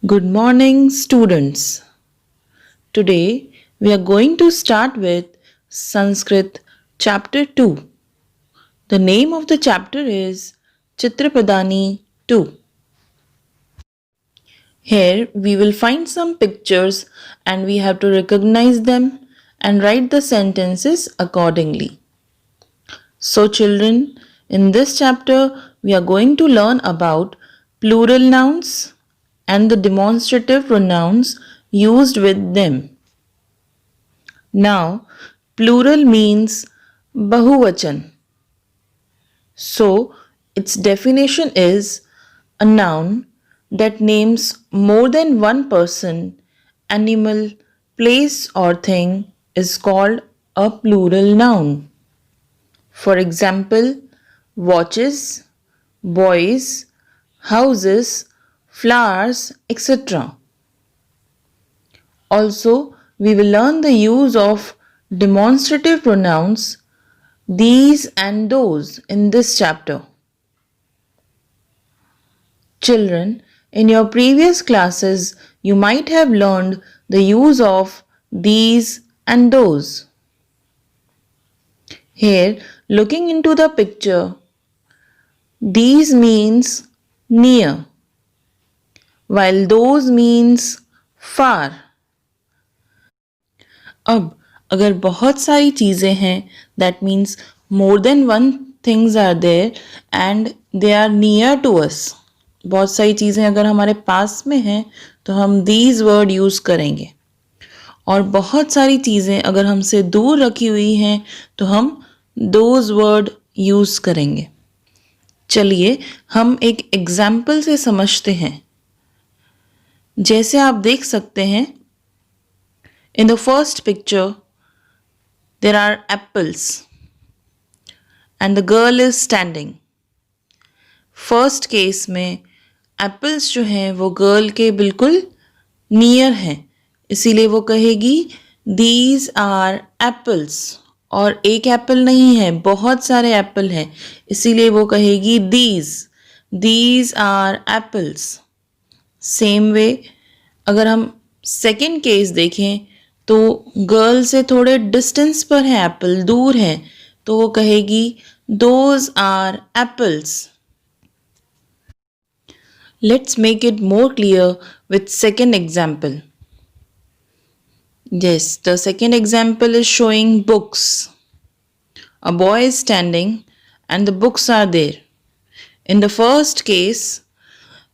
Good morning, students. Today we are going to start with Sanskrit chapter 2. The name of the chapter is Chitrapadani 2. Here we will find some pictures and we have to recognize them and write the sentences accordingly. So, children, in this chapter we are going to learn about plural nouns and the demonstrative pronouns used with them. Now, plural means bahuvachan. So, its definition is a noun that names more than one person, animal, place, or thing is called a plural noun. For example, watches, boys, houses, flowers, etc. Also, we will learn the use of demonstrative pronouns these and those in this chapter. Children, in your previous classes, you might have learned the use of these and those. Here, looking into the picture, these means near, while those means far. अब अगर बहुत सारी चीज़ें हैं that means more than one things are there and they are near to us, बहुत सारी चीज़ें अगर हमारे पास में हैं तो हम दीज वर्ड यूज़ करेंगे, और बहुत सारी चीज़ें अगर हमसे दूर रखी हुई हैं तो हम दोज वर्ड यूज़ करेंगे. चलिए हम एक एग्जाम्पल से समझते हैं. जैसे आप देख सकते हैं, in the first picture there are apples and the girl is standing. First case में एप्पल्स जो हैं वो गर्ल के बिल्कुल नियर हैं, इसीलिए वो कहेगी दीज आर एप्पल्स. और एक एप्पल नहीं है, बहुत सारे एप्पल हैं, इसीलिए वो कहेगी these are apples. Same way अगर हम सेकेंड केस देखें तो गर्ल से थोड़े डिस्टेंस पर है एप्पल, दूर है, तो वो कहेगी those are apples. Let's make it more clear with second example. Yes, the second example is showing books. A boy is standing and the books are there. In the first case,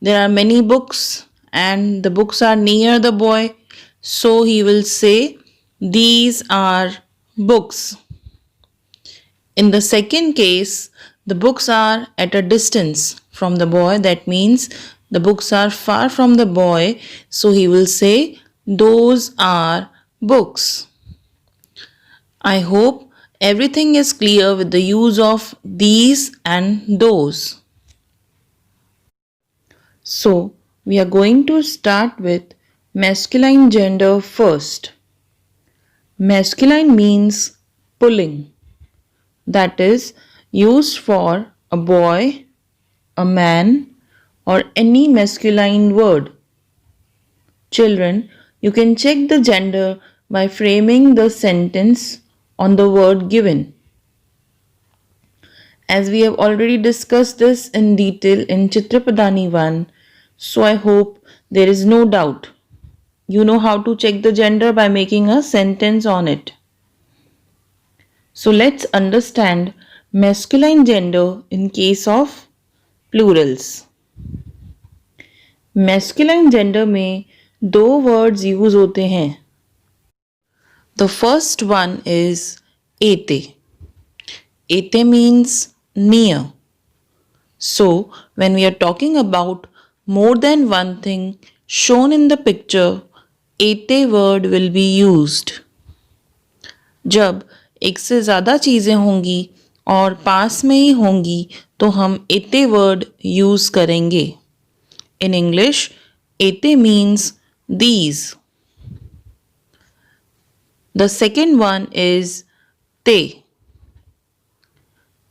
there are many books and the books are near the boy, so he will say these are books. In the second case, the books are at a distance from the boy, that means the books are far from the boy, so he will say those are books. I hope everything is clear with the use of these and those. So, we are going to start with masculine gender first. Masculine means pulling, that is used for a boy, a man, or any masculine word. Children, you can check the gender by framing the sentence on the word given. As we have already discussed this in detail in Chitrapadani 1, so I hope there is no doubt. You know how to check the gender by making a sentence on it. So let's understand masculine gender in case of plurals. Masculine gender में दो words use होते हैं. The first one is एते. एते means near. So when we are talking about more than one thing shown in the picture, एते word will be used. जब एक से ज़्यादा चीज़ें होंगी और पास में ही होंगी तो हम एते वर्ड यूज़ करेंगे. In English, ete means these. The second one is te.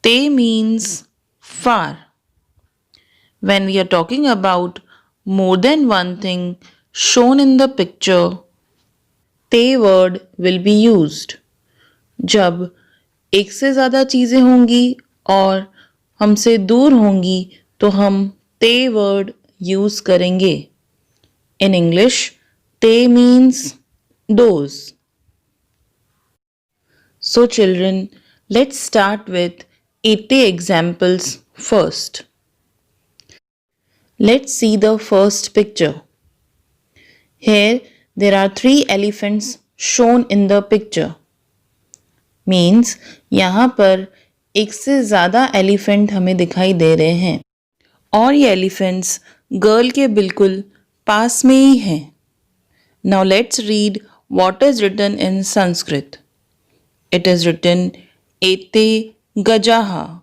Te means far. When we are talking about more than one thing shown in the picture, they word will be used. जब एक से ज़्यादा चीज़ें होंगी और हमसे दूर होंगी तो हम ते वर्ड यूज़ करेंगे. In English, they means those. So children, let's start with 80 examples first. Let's see the first picture. Here there are 3 elephants shown in the picture. Means यहाँ पर एक से ज़्यादा एलिफेंट हमें दिखाई दे रहे हैं और ये एलिफेंट्स गर्ल के बिल्कुल पास में ही हैं. Now let's read what is written in Sanskrit. It is written Ete Gajaha.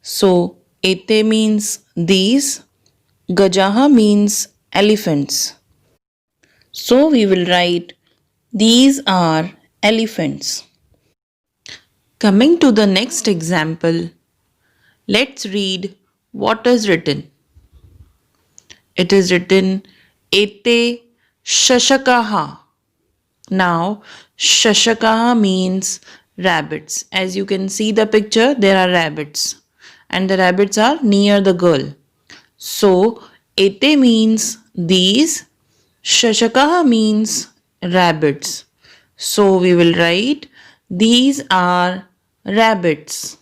So Ete means these, Gajaha means elephants. So we will write these are elephants. Coming to the next example, let's read what is written. It is written Ete Shashakaha. Now, Shashakaha means rabbits. As you can see the picture, there are rabbits. And the rabbits are near the girl. So, Ete means these. Shashakaha means rabbits. So, we will write these are rabbits.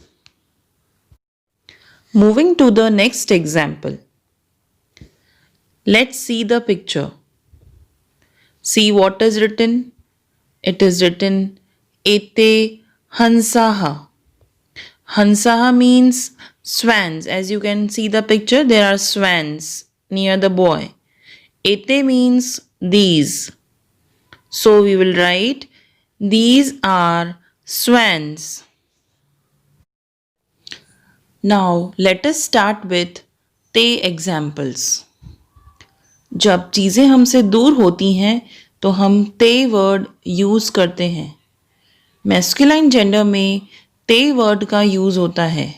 Moving to the next example. Let's see the picture. See what is written. It is written Ete Hansaha. Hansaha means swans. As you can see the picture, there are swans near the boy. Ete means these. So we will write these are swans. Now let us start with te examples. जब चीज़ें हमसे दूर होती हैं तो हम ते word use करते हैं. मैस्कुलाइन जेंडर में ते वर्ड का यूज़ होता है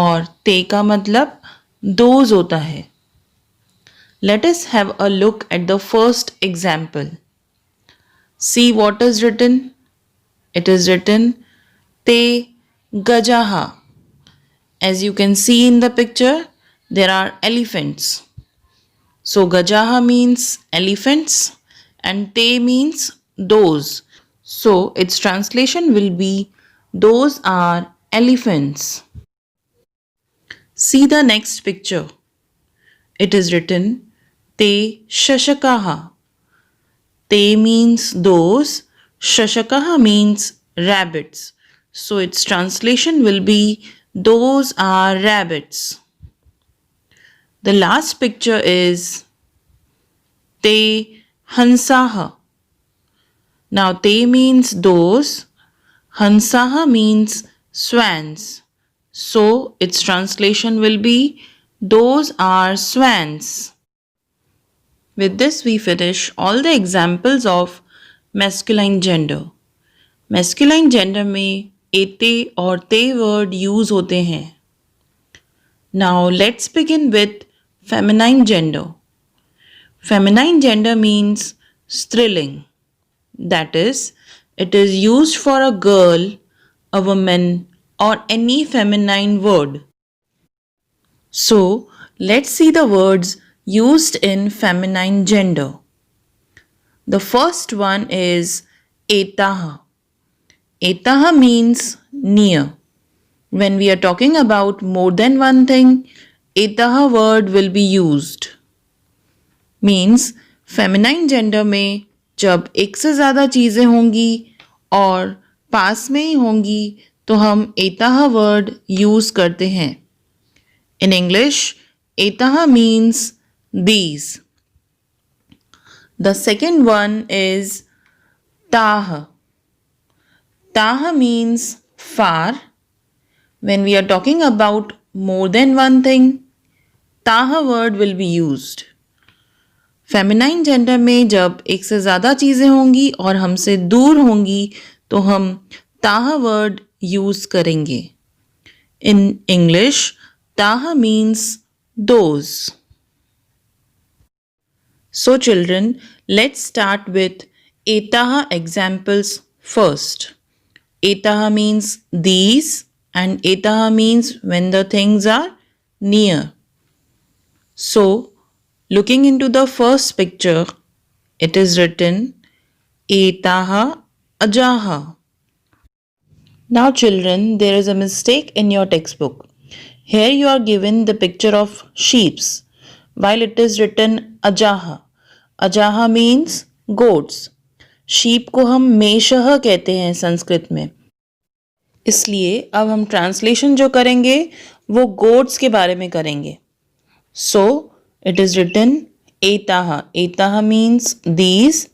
और ते का मतलब दोज होता है. Let us have a look at the first example. See what is written. It is written Te Gajaha. As you can see in the picture, there are elephants. So Gajaha means elephants and Te means those. So its translation will be those are elephants. See the next picture. It is written Te Shashakaha. Te means those, Shashakaha means rabbits. So its translation will be those are rabbits. The last picture is Te Hansaha. Now Te means those, Hansaha means swans. So its translation will be those are swans. With this we finish all the examples of masculine gender. Masculine gender में एते और ते word use होते हैं. Now let's begin with feminine gender. Feminine gender means स्त्रीलिंग. That is, it is used for a girl, a woman or any feminine word. So let's see the words used in feminine gender. The first one is etaha. Etaha means near. When we are talking about more than one thing, etaha word will be used. Means feminine gender में जब एक से ज़्यादा चीज़ें होंगी और पास में ही होंगी तो हम एताहा वर्ड यूज़ करते हैं. In English, etaha means these. The second one is taha. Taha means far. When we are talking about more than one thing, taha word will be used. Feminine gender में जब एक से ज़्यादा चीज़ें होंगी और हमसे दूर होंगी तो हम ताहा वर्ड यूज़ करेंगे. इन इंग्लिश, ताहा means those. So children, let's start with etaha examples first. Etaha means these and etaha means when the things are near. So looking into the first picture, it is written etaha ajaha. Now children, there is a mistake in your textbook. Here you are given the picture of sheeps while it is written ajaha. Ajaha means goats. Sheep को हम मेषह कहते हैं संस्कृत में, इसलिए अब हम translation जो करेंगे वो गोट्स के बारे में करेंगे. सो इट इज रिटन एताहा. एताहा मीन्स दीज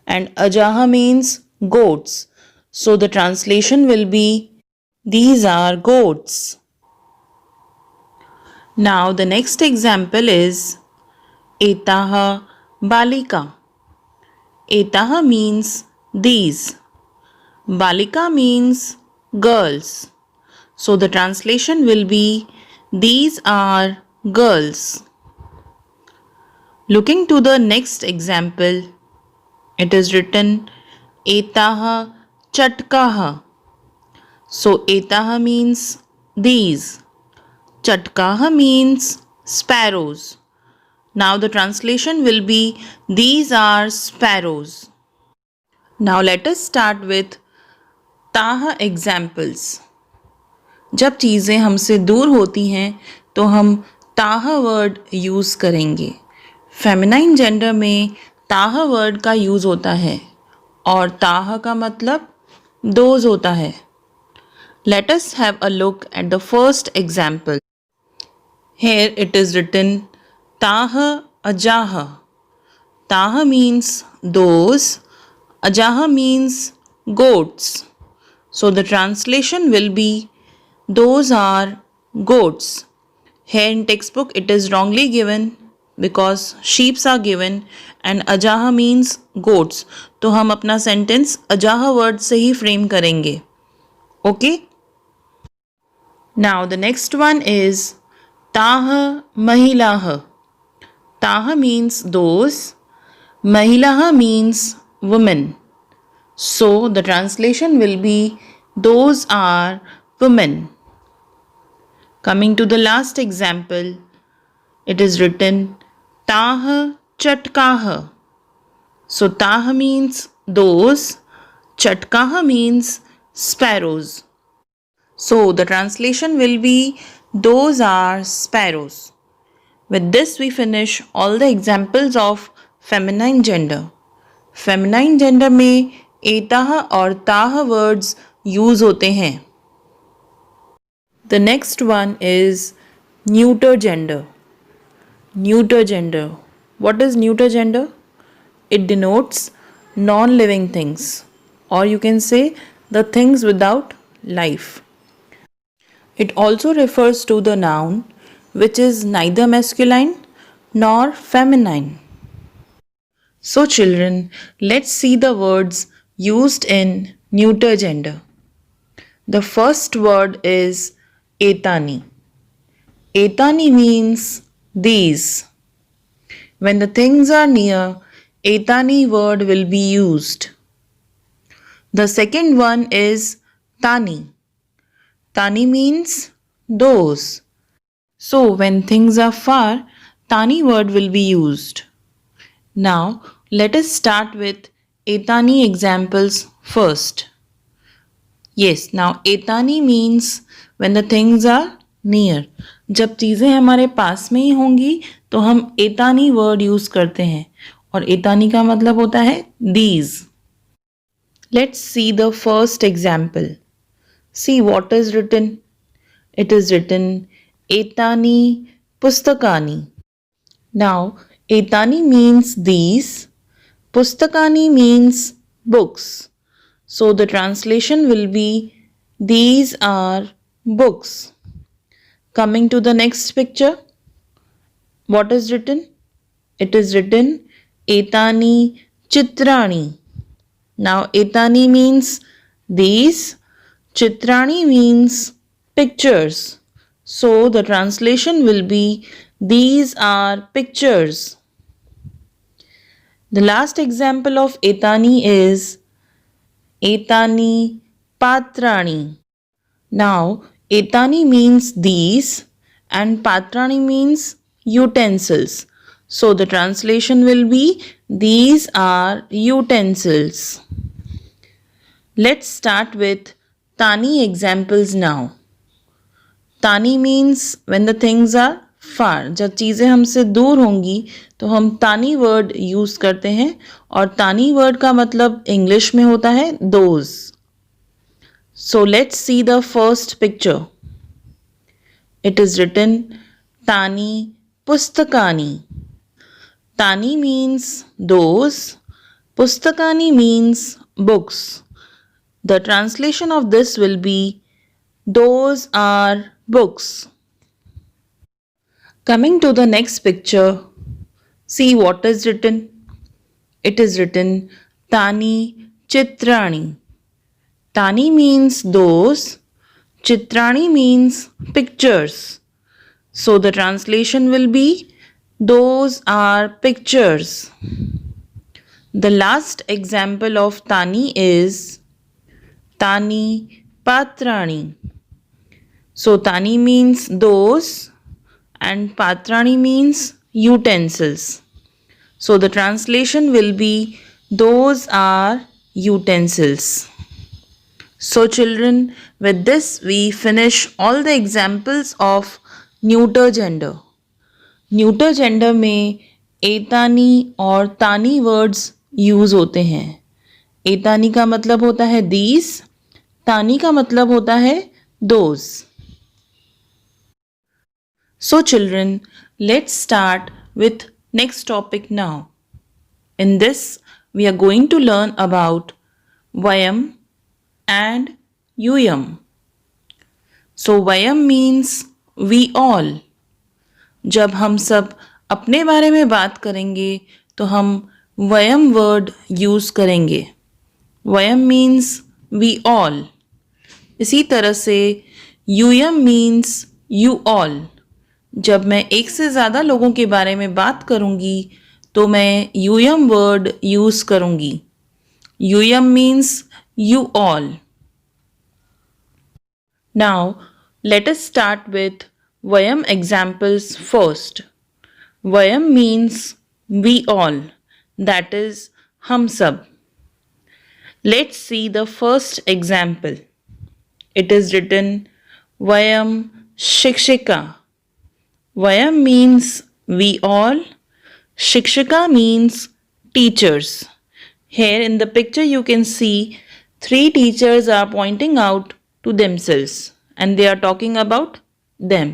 एंड अजाहा means goats. So the translation will be these are goats. Now the next example is etaha balika. Etaha means these. Balika means girls. So the translation will be these are girls. Looking to the next example, it is written etaha chatkaha. So etaha means these. Chatkaha means sparrows. Now the translation will be these are sparrows. Now let us start with ताहा examples. जब चीज़ें हमसे दूर होती हैं तो हम ताहा वर्ड यूज़ करेंगे. फेमिनाइन जेंडर में ताहा वर्ड का यूज़ होता है और ताहा का मतलब दोज होता है. Let us have a look at the first example. Here it is written taha ajaha. Taha means those, ajaha means goats. So the translation will be those are goats. Here in textbook it is wrongly given because sheeps are given and ajaha means goats. तो हम अपना sentence ajaha word से ही frame करेंगे. Okay? Now the next one is taha mahilaha. Taha means those, mahilaha means women. So the translation will be those are women. Coming to the last example, it is written taha chatkaha. So taha means those, chatkaha means sparrows. So the translation will be those are sparrows. With this we finish all the examples of feminine gender. Feminine gender में एताहा और ताहा words use होते हैं. The next one is neuter gender. Neuter gender. What is neuter gender? It denotes non-living things, or you can say the things without life. It also refers to the noun which is neither masculine nor feminine. So children, let's see the words used in neuter gender. The first word is etani. Etani means these. When the things are near, etani word will be used. The second one is tani. Tani means those. So when things are far, tani word will be used. Now let us start with etani examples first. Yes, now etani means when the things are near. जब चीज़ें हमारे पास में ही होंगी तो हम etani word use करते हैं और etani का मतलब होता है these. Let's see the first example. See what is written. It is written etani pustakani. Now etani means these, pustakani means books. So the translation will be these are books. Coming to the next picture, what is written? It is written etani chitrani. Now etani means these, chitrani means pictures. So the translation will be these are pictures. The last example of etani is etani patrani. Now, etani means these and patrani means utensils. So the translation will be these are utensils. Let's start with tani examples now. तानी means when the things are far, जब चीज़ें हमसे दूर होंगी तो हम तानी word use करते हैं और तानी वर्ड का मतलब इंग्लिश में होता है those. So let's see the first picture. It is written तानी पुस्तकानी. तानी मीन्स दोज, पुस्तकानी means books. The translation of this will be those are books. Coming to the next picture, see what is written. It is written Tani Chitrani. Tani means those, Chitrani means pictures. So the translation will be those are pictures. The last example of Tani is Tani Patrani. So Tani means those and Patrani means utensils. So the translation will be those are utensils. So children, with this we finish all the examples of neuter gender. Neuter gender में एतानी और तानी words use होते हैं. एतानी का मतलब होता है these, तानी का मतलब होता है those. So children, let's start with next topic now. In this, we are going to learn about Vayam and Yuyam. So Vayam means we all. जब हम सब अपने बारे में बात करेंगे तो हम Vayam वर्ड यूज़ करेंगे. Vayam means we all. इसी तरह से Yuyam means you all. जब मैं एक से ज़्यादा लोगों के बारे में बात करूँगी तो मैं यूयम वर्ड यूज़ करूँगी. यूयम means you all. Now let us start with वयम एग्जाम्पल्स फर्स्ट. वयम means we all, that is हम सब. Let's see the first example. It is written वयम शिक्षिका. Vayam means we all. Shikshika means teachers. Here in the picture you can see 3 teachers are pointing out to themselves and they are talking about them.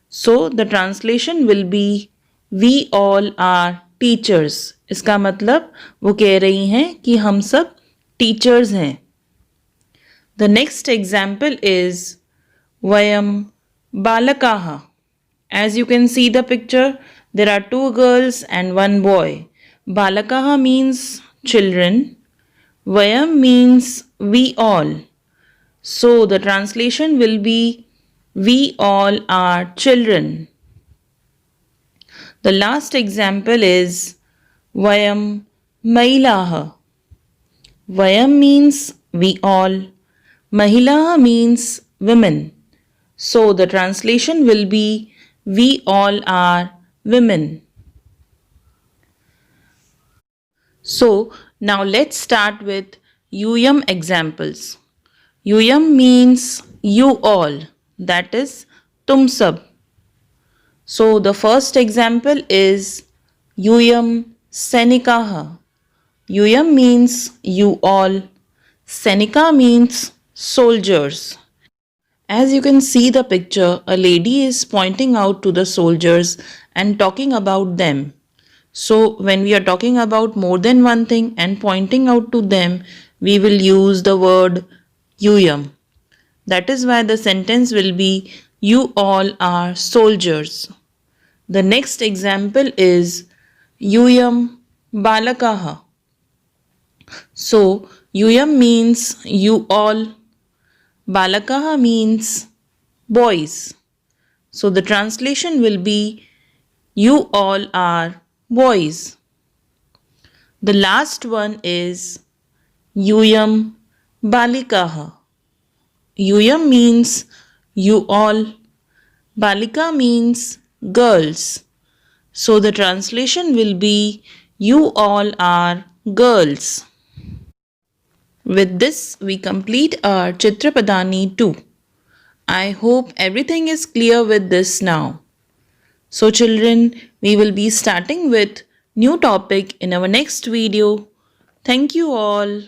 So the translation will be we all are teachers. इसका मतलब वो कह रही हैं कि हम सब teachers हैं. The next example is Vayam Balakaha. As you can see the picture, there are 2 girls and 1 boy. Balakaha means children. Vayam means we all. So the translation will be we all are children. The last example is Vayam Mailaha. Vayam means we all. Mahilaha means women. So the translation will be we all are women. So now let's start with Yuyam examples. Yuyam means you all, that is tum sab. So the first example is Yuyam Senikaha. Yuyam means you all. Senika means soldiers. As you can see the picture, a lady is pointing out to the soldiers and talking about them. So when we are talking about more than one thing and pointing out to them, we will use the word Yuyam. That is why the sentence will be you all are soldiers. The next example is Yuyam Balakaha. So Yuyam means you all. Balakaha means boys. So the translation will be you all are boys. The last one is Yuyam Balikaha. Yuyam means you all. Balika means girls. So the translation will be you all are girls. With this, we complete our Chitrapadani 2. I hope everything is clear with this now. So children, we will be starting with new topic in our next video. Thank you all.